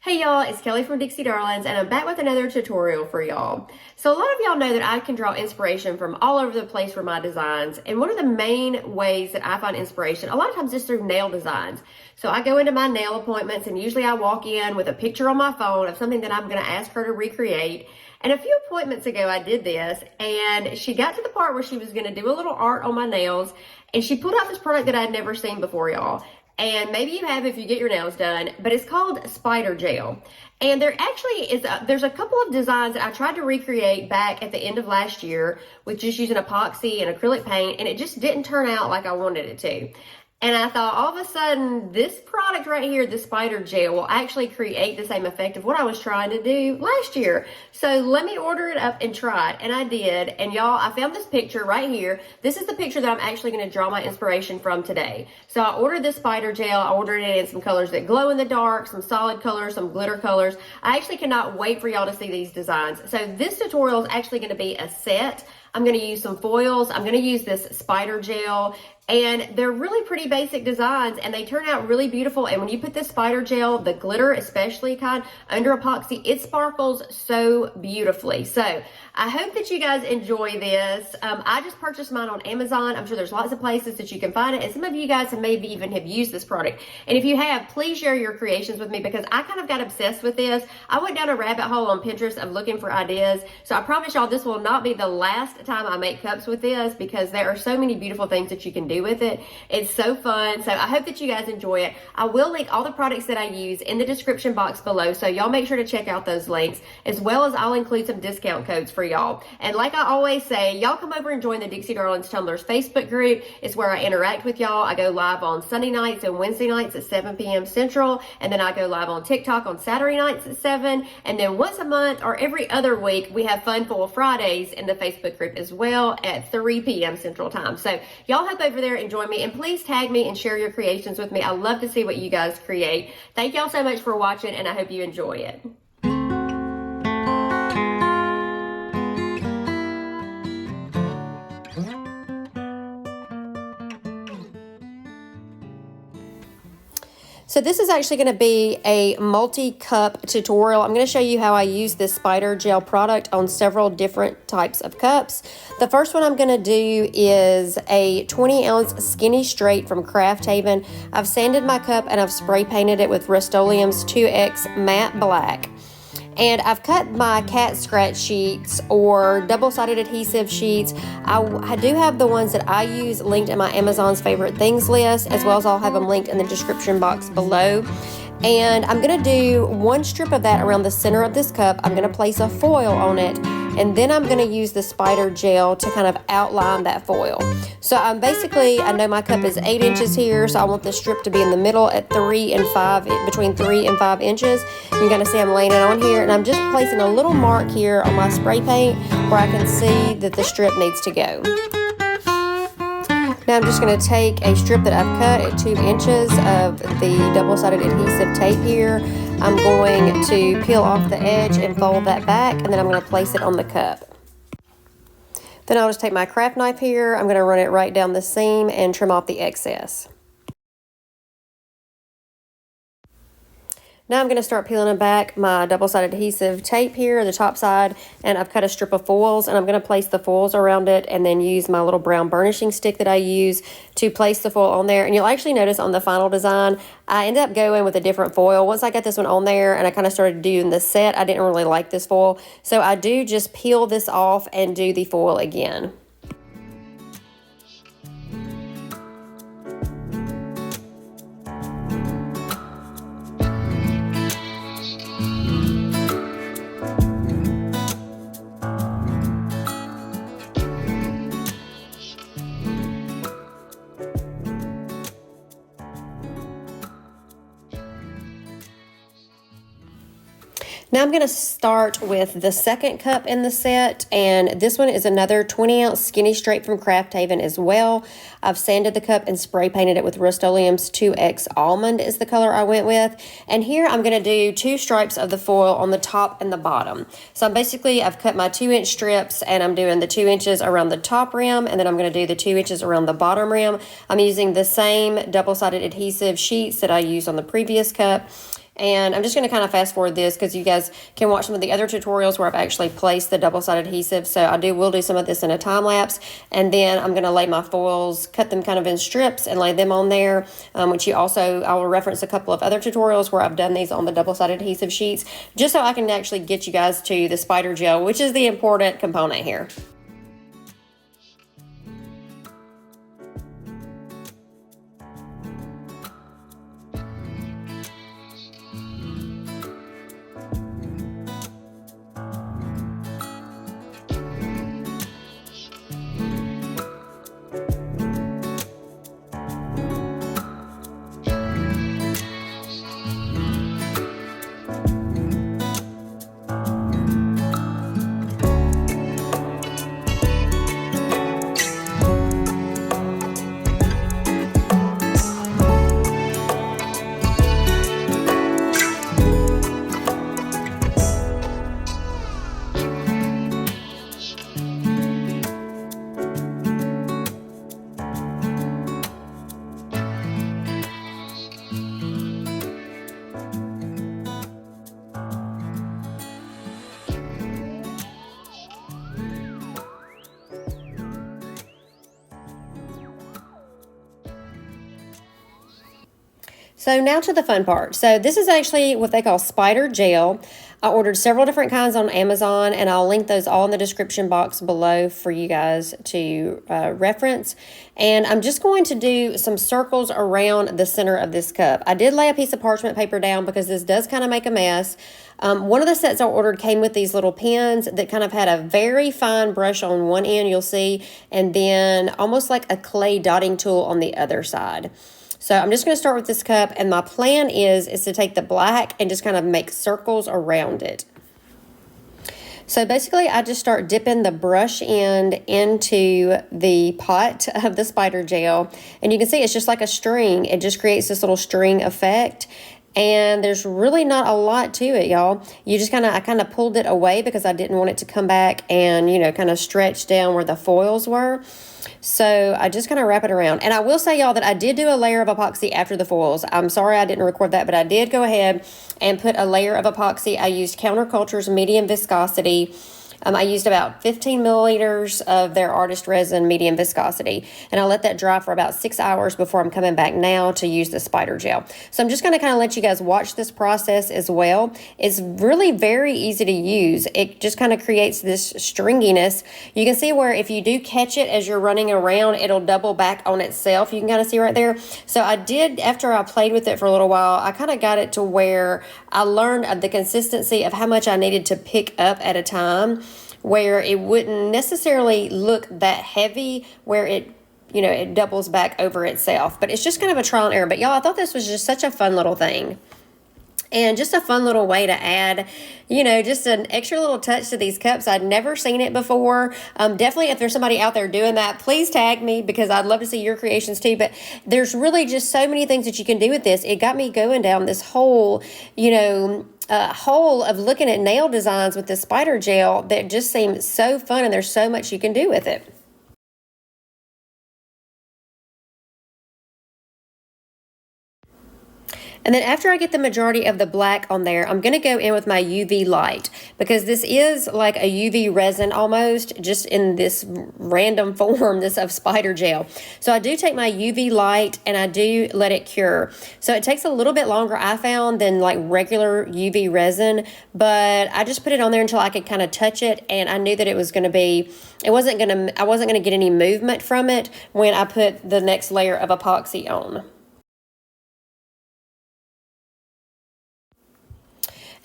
Hey y'all, it's Kelly from Dixie Darlins, and I'm back with another tutorial for y'all. So a lot of y'all know that I can draw inspiration from all over the place for my designs, and one of the main ways that I find inspiration, a lot of times is through nail designs. So I go into my nail appointments, and usually I walk in with a picture on my phone of something that I'm going to ask her to recreate. And a few appointments ago, I did this, and she got to the part where she was going to do a little art on my nails, and she pulled out this product that I'd never seen before, y'all. And maybe you have if you get your nails done, but it's called spider gel. And there actually is there's a couple of designs that I tried to recreate back at the end of last year with just using epoxy and acrylic paint, and it just didn't turn out like I wanted it to. And I thought all of a sudden this product right here, the spider gel, will actually create the same effect of what I was trying to do last year. So let me order it up and try it. And I did. And y'all, I found this picture right here. This is the picture that I'm actually going to draw my inspiration from today. So I ordered this spider gel. I ordered it in some colors that glow in the dark, some solid colors, some glitter colors. I actually cannot wait for y'all to see these designs. So this tutorial is actually going to be a set. I'm going to use some foils. I'm going to use this spider gel, and they're really pretty basic designs, and they turn out really beautiful. And when you put this spider gel, the glitter especially kind, under epoxy, it sparkles so beautifully. So I hope that you guys enjoy this. I just purchased mine on Amazon. I'm sure there's lots of places that you can find it, and some of you guys have maybe even have used this product. And if you have, please share your creations with me, because I kind of got obsessed with this. I went down a rabbit hole on Pinterest of looking for ideas. So I promise y'all this will not be the last time I make cups with this, because there are so many beautiful things that you can do with it. It's so fun. So I hope that you guys enjoy it. I will link all the products that I use in the description box below, so y'all make sure to check out those links, as well as I'll include some discount codes for y'all. And like I always say, y'all come over and join the Dixie Darlins Tumblers Facebook group. It's where I interact with y'all. I go live on Sunday nights and Wednesday nights at 7 p.m. Central, and then I go live on TikTok on Saturday nights at 7, and then once a month or every other week we have Fun Full Fridays in the Facebook group as well at 3 p.m. Central Time. So y'all hop over there and join me, and please tag me and share your creations with me. I love to see what you guys create. Thank y'all so much for watching, and I hope you enjoy it. So this is actually going to be a multi-cup tutorial. I'm going to show you how I use this spider gel product on several different types of cups. The first one I'm going to do is a 20-ounce skinny straight from Craft Haven. I've sanded my cup and I've spray painted it with Rust-Oleum's 2X Matte Black. And I've cut my cat scratch sheets or double-sided adhesive sheets. I do have the ones that I use linked in my Amazon's favorite things list, as well as I'll have them linked in the description box below. And I'm going to do one strip of that around the center of this cup. I'm going to place a foil on it, and then I'm going to use the spider gel to kind of outline that foil. So I know my cup is 8 inches here, so I want the strip to be in the middle at 3 and 5, between 3 and 5 inches. You're going to see I'm laying it on here, and I'm just placing a little mark here on my spray paint where I can see that the strip needs to go. Now I'm just going to take a strip that I've cut at 2 inches of the double-sided adhesive tape here. I'm going to peel off the edge and fold that back, and then I'm going to place it on the cup. Then I'll just take my craft knife here. I'm going to run it right down the seam and trim off the excess. Now I'm going to start peeling back my double-sided adhesive tape here, the top side, and I've cut a strip of foils, and I'm going to place the foils around it and then use my little brown burnishing stick that I use to place the foil on there. And you'll actually notice on the final design, I ended up going with a different foil. Once I got this one on there and I kind of started doing the set, I didn't really like this foil. So I do just peel this off and do the foil again. Now I'm going to start with the second cup in the set, and this one is another 20-ounce skinny straight from Craft Haven as well. I've sanded the cup and spray painted it with Rust-Oleum's 2X Almond is the color I went with. And here I'm going to do 2 stripes of the foil on the top and the bottom. So I've cut my 2-inch strips, and I'm doing the 2 inches around the top rim, and then I'm going to do the 2 inches around the bottom rim. I'm using the same double-sided adhesive sheets that I used on the previous cup. And I'm just going to kind of fast forward this because you guys can watch some of the other tutorials where I've actually placed the double-sided adhesive. So will do some of this in a time lapse, and then I'm going to lay my foils, cut them kind of in strips and lay them on there, which I will reference a couple of other tutorials where I've done these on the double-sided adhesive sheets, just so I can actually get you guys to the spider gel, which is the important component here. So now to the fun part. So this is actually what they call spider gel. I ordered several different kinds on Amazon, and I'll link those all in the description box below for you guys to reference. And I'm just going to do some circles around the center of this cup. I did lay a piece of parchment paper down because this does kind of make a mess. One of the sets I ordered came with these little pins that kind of had a very fine brush on one end, you'll see, and then almost like a clay dotting tool on the other side. So I'm just going to start with this cup, and my plan is to take the black and just kind of make circles around it. So basically I just start dipping the brush end into the pot of the spider gel, and you can see it's just like a string. It just creates this little string effect. And there's really not a lot to it, y'all. I kind of pulled it away because I didn't want it to come back and, kind of stretch down where the foils were. So I just kind of wrap it around. And I will say, y'all, that I did do a layer of epoxy after the foils. I'm sorry I didn't record that, but I did go ahead and put a layer of epoxy. I used Counterculture's medium viscosity. I used about 15 milliliters of their artist resin, medium viscosity, and I let that dry for about 6 hours before I'm coming back now to use the spider gel. So I'm just going to kind of let you guys watch this process as well. It's really very easy to use. It just kind of creates this stringiness. You can see where if you do catch it as you're running around, it'll double back on itself. You can kind of see right there. So I did, after I played with it for a little while, I kind of got it to where I learned of the consistency of how much I needed to pick up at a time, where it wouldn't necessarily look that heavy, where it doubles back over itself. But it's just kind of a trial and error. But y'all, I thought this was just such a fun little thing. And just a fun little way to add, just an extra little touch to these cups. I'd never seen it before. Definitely, if there's somebody out there doing that, please tag me because I'd love to see your creations too. But there's really just so many things that you can do with this. It got me going down this whole, hole of looking at nail designs with the spider gel that just seems so fun, and there's so much you can do with it. And then after I get the majority of the black on there, I'm going to go in with my UV light, because this is like a UV resin almost, just in this random form, this of spider gel. So I do take my UV light and I do let it cure. So it takes a little bit longer, I found, than like regular UV resin, but I just put it on there until I could kind of touch it, and I knew that it was going to be, I wasn't going to get any movement from it when I put the next layer of epoxy on.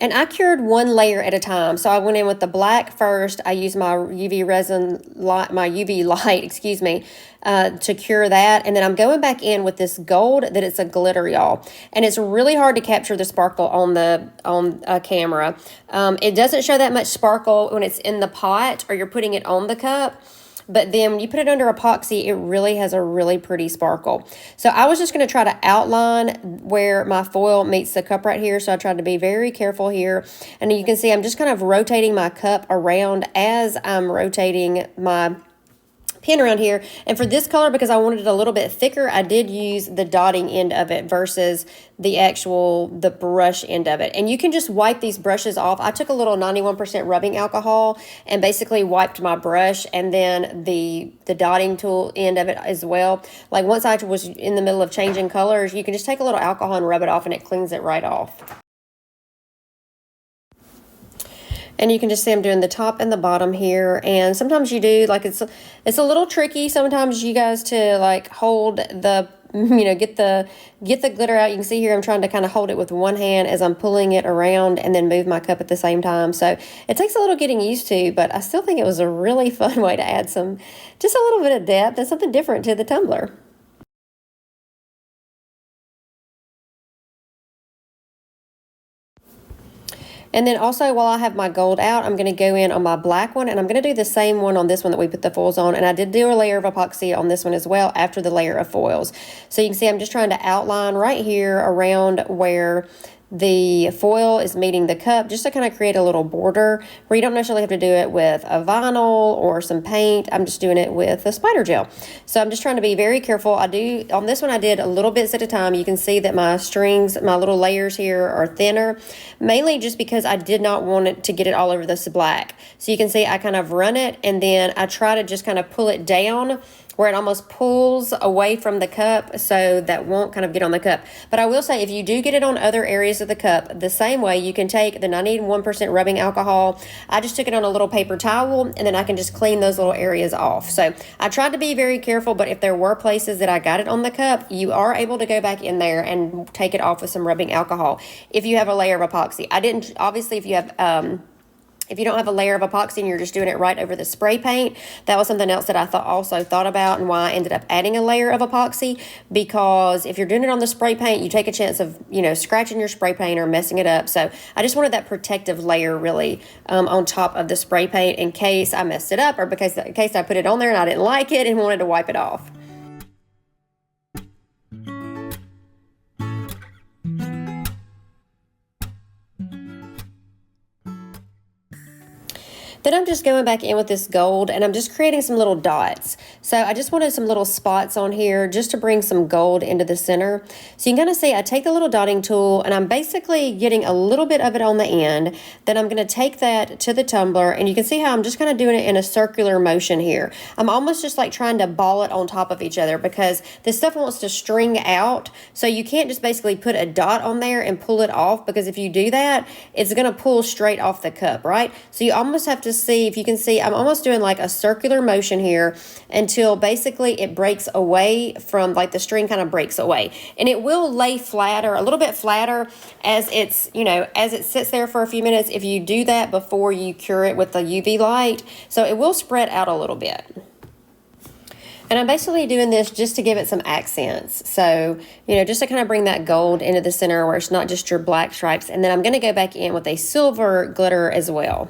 And I cured one layer at a time. So I went in with the black first. I used my UV resin, my UV light, excuse me, to cure that. And then I'm going back in with this gold that it's a glitter, y'all. And it's really hard to capture the sparkle on a camera. It doesn't show that much sparkle when it's in the pot or you're putting it on the cup. But then when you put it under epoxy, it really has a really pretty sparkle. So I was just going to try to outline where my foil meets the cup right here. So I tried to be very careful here. And you can see I'm just kind of rotating my cup around as I'm rotating my pin around here. And for this color, because I wanted it a little bit thicker, I did use the dotting end of it versus the brush end of it. And you can just wipe these brushes off. I took a little 91% rubbing alcohol and basically wiped my brush, and then the dotting tool end of it as well. Like once I was in the middle of changing colors, you can just take a little alcohol and rub it off, and it cleans it right off. And you can just see I'm doing the top and the bottom here. And sometimes you do, like, it's a little tricky sometimes, you guys, to like hold the, get the glitter out. You can see here I'm trying to kind of hold it with one hand as I'm pulling it around and then move my cup at the same time. So it takes a little getting used to, but I still think it was a really fun way to add just a little bit of depth and something different to the tumbler. And then also, while I have my gold out, I'm going to go in on my black one, and I'm going to do the same one on this one that we put the foils on. And I did do a layer of epoxy on this one as well after the layer of foils. So you can see I'm just trying to outline right here around where the foil is meeting the cup, just to kind of create a little border where you don't necessarily have to do it with a vinyl or some paint. I'm just doing it with a spider gel. So I'm just trying to be very careful. On this one I did a little bits at a time. You can see that my strings, my little layers here are thinner, mainly just because I did not want it to get it all over this black. So you can see I kind of run it, and then I try to just kind of pull it down where it almost pulls away from the cup, so that won't kind of get on the cup. But I will say, if you do get it on other areas of the cup, the same way, you can take the 91% rubbing alcohol. I just took it on a little paper towel, and then I can just clean those little areas off. So I tried to be very careful, but if there were places that I got it on the cup, you are able to go back in there and take it off with some rubbing alcohol if you have a layer of epoxy. I didn't, obviously, if you don't have a layer of epoxy and you're just doing it right over the spray paint, that was something else that I also thought about, and why I ended up adding a layer of epoxy. Because if you're doing it on the spray paint, you take a chance of, scratching your spray paint or messing it up. So I just wanted that protective layer really on top of the spray paint in case I messed it up, or in case I put it on there and I didn't like it and wanted to wipe it off. Then I'm just going back in with this gold, and I'm just creating some little dots. So I just wanted some little spots on here just to bring some gold into the center. So you can kind of see I take the little dotting tool, and I'm basically getting a little bit of it on the end. Then I'm going to take that to the tumbler, and you can see how I'm just kind of doing it in a circular motion here. I'm almost just like trying to ball it on top of each other, because this stuff wants to string out. So you can't just basically put a dot on there and pull it off, because if you do that, it's going to pull straight off the cup, right? So you almost have to see, if you can see, I'm almost doing like a circular motion here until basically it breaks away from, like, the string kind of breaks away, and it will lay flatter, a little bit flatter, as it's, as it sits there for a few minutes if you do that before you cure it with the UV light. So it will spread out a little bit. And I'm basically doing this just to give it some accents. So, just to kind of bring that gold into the center where it's not just your black stripes. And then I'm going to go back in with a silver glitter as well.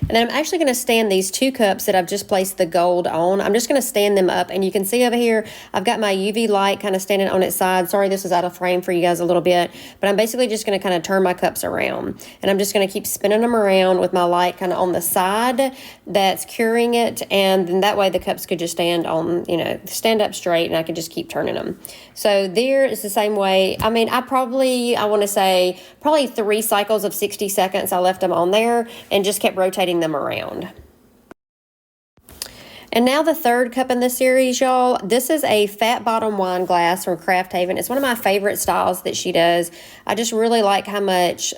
And then I'm actually going to stand these two cups that I've just placed the gold on. I'm just going to stand them up, and you can see over here, I've got my UV light kind of standing on its side. Sorry, this is out of frame for you guys a little bit, but I'm basically just going to kind of turn my cups around, and I'm just going to keep spinning them around with my light kind of on the side that's curing it, and then that way the cups could just stand on, stand up straight, and I could just keep turning them. So there is the same way. I mean, I want to say probably 3 cycles of 60 seconds I left them on there and just kept rotating them around. And now the third cup in the series, y'all. This is a fat bottom wine glass from Craft Haven. It's one of my favorite styles that she does. I just really like how much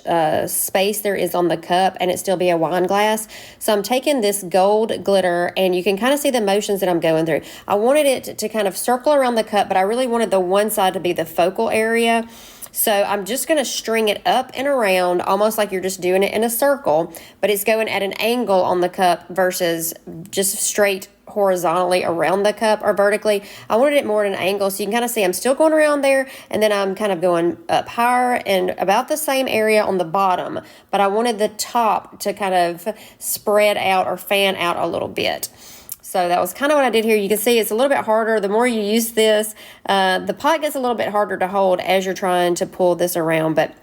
space there is on the cup and it still be a wine glass. So I'm taking this gold glitter and you can kind of see the motions that I'm going through. I wanted it to kind of circle around the cup, but I really wanted the one side to be the focal area. So I'm just going to string it up and around almost like you're just doing it in a circle, but it's going at an angle on the cup versus just straight horizontally around the cup or vertically. I wanted it more at an angle so you can kind of see I'm still going around there and then I'm kind of going up higher and about the same area on the bottom, but I wanted the top to kind of spread out or fan out a little bit. So that was kind of what I did here. You can see it's a little bit harder. The more you use this, the pot gets a little bit harder to hold as you're trying to pull this around. But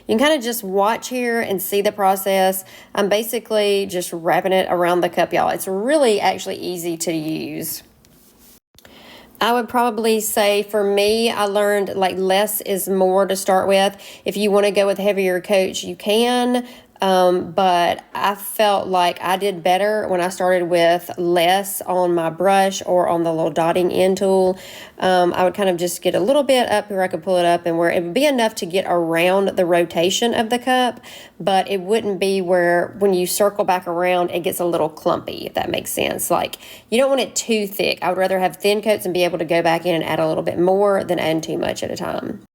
you can kind of just watch here and see the process. I'm basically just wrapping it around the cup, y'all. It's really actually easy to use. I would probably say for me, I learned like less is more to start with. If you want to go with heavier coats, you can. But I felt like I did better when I started with less on my brush or on the little dotting in tool. I would kind of just get a little bit up where I could pull it up and where it would be enough to get around the rotation of the cup, but it wouldn't be where when you circle back around, it gets a little clumpy, if that makes sense. Like you don't want it too thick. I would rather have thin coats and be able to go back in and add a little bit more than add too much at a time.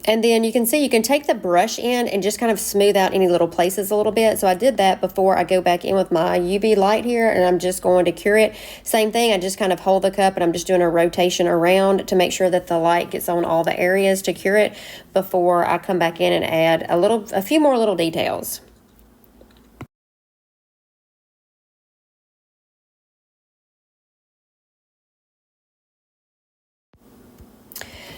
And then you can see you can take the brush in and just kind of smooth out any little places a little bit. So I did that before I go back in with my UV light here and I'm just going to cure it. Same thing, I just kind of hold the cup and I'm just doing a rotation around to make sure that the light gets on all the areas to cure it before I come back in and add a few more little details.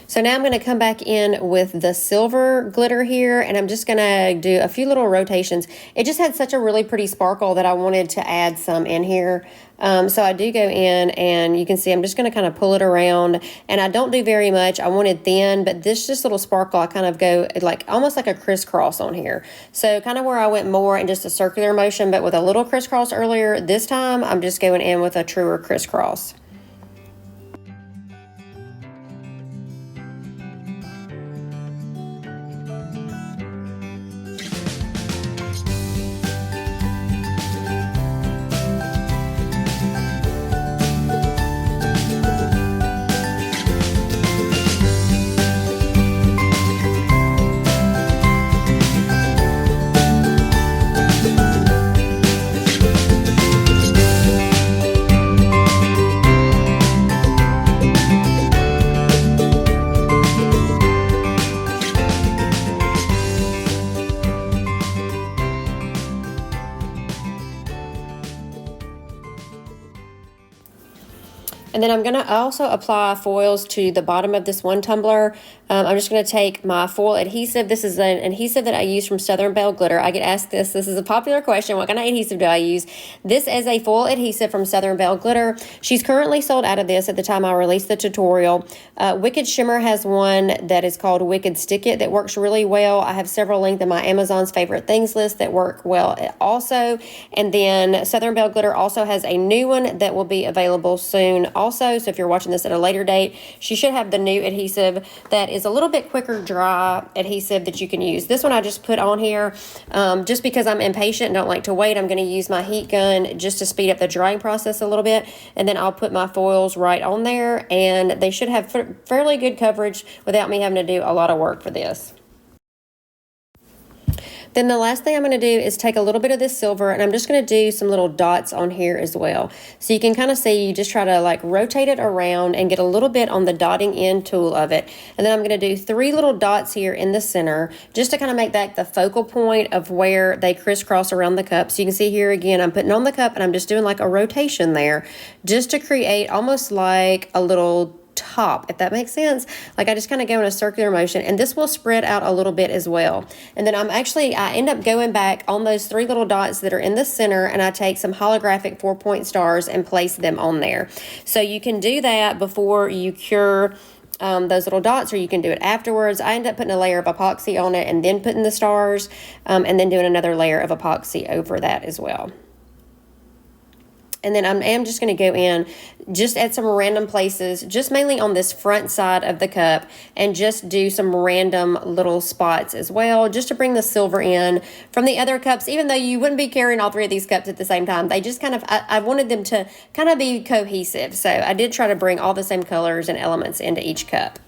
So now I'm going to come back in with the silver glitter here, and I'm just going to do a few little rotations. It just had such a really pretty sparkle that I wanted to add some in here. So I do go in, and you can see I'm just going to kind of pull it around, and I don't do very much. I wanted thin, but this just little sparkle, I kind of go like almost like a crisscross on here. So kind of where I went more in just a circular motion, but with a little crisscross earlier, this time I'm just going in with a truer crisscross. And then I'm going to also apply foils to the bottom of this one tumbler. I'm just going to take my foil adhesive. This is an adhesive that I use from Southern Belle Glitter. I get asked this. This is a popular question. What kind of adhesive do I use? This is a foil adhesive from Southern Belle Glitter. She's currently sold out of this at the time I released the tutorial. Wicked Shimmer has one that is called Wicked Stick It that works really well. I have several linked in my Amazon's favorite things list that work well also. And then Southern Belle Glitter also has a new one that will be available soon also. So if you're watching this at a later date, she should have the new adhesive that is a little bit quicker dry adhesive that you can use. This one I just put on here just because I'm impatient and don't like to wait. I'm going to use my heat gun just to speed up the drying process a little bit, and then I'll put my foils right on there, and they should have fairly good coverage without me having to do a lot of work for this. Then the last thing I'm going to do is take a little bit of this silver, and I'm just going to do some little dots on here as well. So you can kind of see, you just try to like rotate it around and get a little bit on the dotting in tool of it. And then I'm going to do 3 little dots here in the center just to kind of make that the focal point of where they crisscross around the cup. So you can see here again, I'm putting on the cup and I'm just doing like a rotation there just to create almost like a little top, if that makes sense. Like I just kind of go in a circular motion, and this will spread out a little bit as well. And then I end up going back on those 3 little dots that are in the center, and I take some holographic 4-point stars and place them on there. So you can do that before you cure those little dots, or you can do it afterwards. I end up putting a layer of epoxy on it and then putting the stars, and then doing another layer of epoxy over that as well. And then I am just going to go in just at some random places, just mainly on this front side of the cup, and just do some random little spots as well, just to bring the silver in from the other cups. Even though you wouldn't be carrying all three of these cups at the same time, they just kind of, I wanted them to kind of be cohesive. So I did try to bring all the same colors and elements into each cup.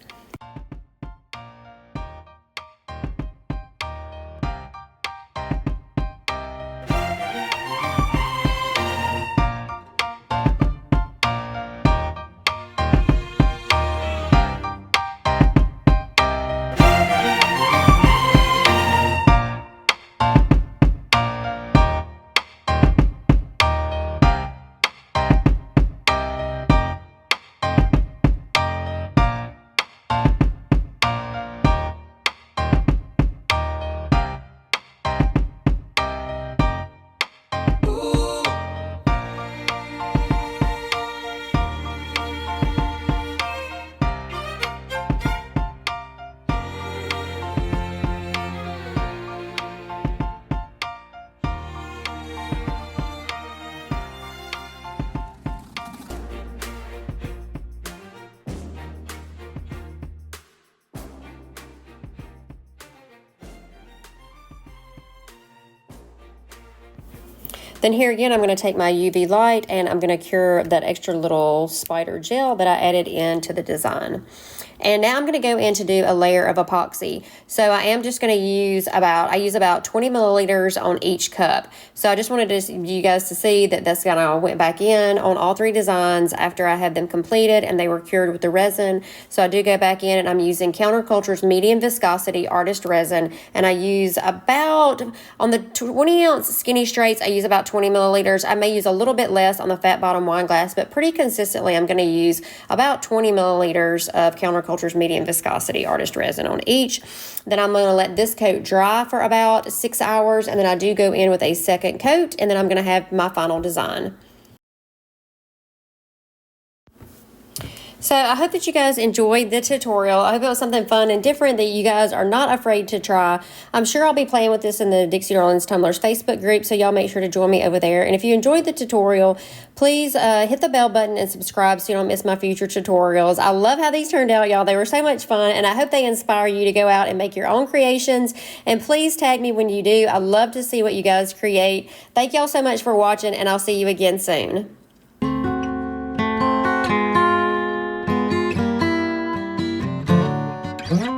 Then here again, I'm going to take my UV light and I'm going to cure that extra little spider gel that I added into the design. And now I'm going to go in to do a layer of epoxy. So I am just going to use I use about 20 milliliters on each cup. So I just wanted you guys to see that that's kind of went back in on all three designs after I had them completed and they were cured with the resin. So I do go back in and I'm using Counterculture's medium viscosity artist resin. And I use about, on the 20 ounce skinny straights, I use about 20 milliliters. I may use a little bit less on the fat bottom wine glass, but pretty consistently I'm going to use about 20 milliliters of Counterculture's medium viscosity artist resin on each. Then I'm going to let this coat dry for about 6 hours, and then I do go in with a second coat, and then I'm going to have my final design. So I hope that you guys enjoyed the tutorial. I hope it was something fun and different that you guys are not afraid to try. I'm sure I'll be playing with this in the Dixie Darlins Tumblers Facebook group, so y'all make sure to join me over there. And if you enjoyed the tutorial, please hit the bell button and subscribe so you don't miss my future tutorials. I love how these turned out, y'all. They were so much fun, and I hope they inspire you to go out and make your own creations. And please tag me when you do. I love to see what you guys create. Thank y'all so much for watching, and I'll see you again soon. Mm-hmm.